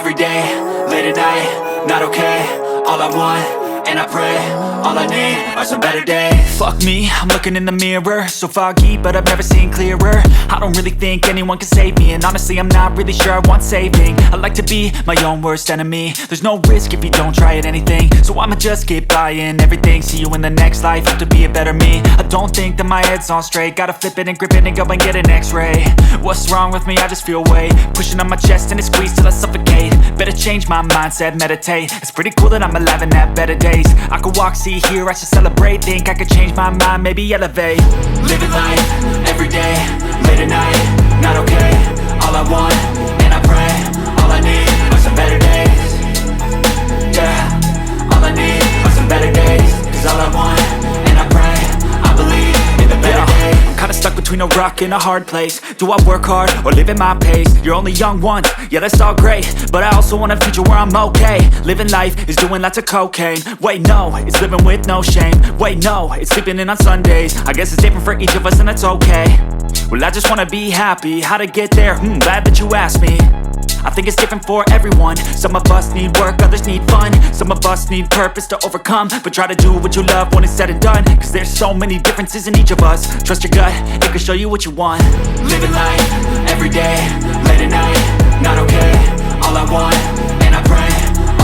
every day, late at night, not okay. All I want, and I pray, all I need are some better days. Fuck me, I'm looking in the mirror, so foggy, but I've never seen clearer. I don't really think anyone can save me, and honestly I'm not really sure I want saving. I like to be my own worst enemy. There's no risk if you don't try at anything, so I'ma just keep buying everything. See you in the next life, have to be a better me. I don't think that my head's on straight, gotta flip it and grip it and go and get an x-ray. What's wrong with me? I just feel weight pushing on my chest and it squeezes till I suffocate. Better change my mindset, meditate. It's pretty cool that I'm alive and have better days. I could walk, see, hear, I should celebrate. Think I could change my mind, maybe elevate. Living life, every day, late at night, not okay. All I want, and I pray, all I need are some better days. Yeah, all I need are some better days. Cause all I want, and I pray, I believe in the better days. I'm kinda stuck between a rock and a hard place. Do I work hard or live at my pace? You're only young once, yeah that's all great, but I also want a future where I'm okay. Living life is doing lots of cocaine. Wait no, it's living with no shame. Wait no, it's sleeping in on Sundays. I guess it's different for each of us and that's okay. Well I just wanna be happy, how to get there? Glad that you asked me. I think it's different for everyone. Some of us need work, others need fun. Some of us need purpose to overcome. But try to do what you love when it's said and done. Cause there's so many differences in each of us. Trust your gut, it can show you what you want. Living life, every day, late at night, not okay. All I want, and I pray,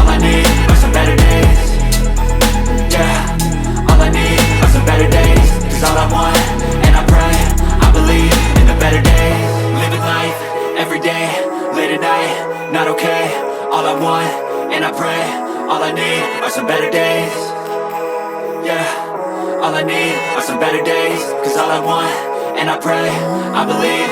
all I need are some better days. Yeah, all I need are some better days. Cause all I want, and I pray, I believe in the better days. Living life, every day, late at night, not okay. All I want, and I pray, all I need are some better days. Yeah, all I need are some better days. Cause all I want, and I pray, I believe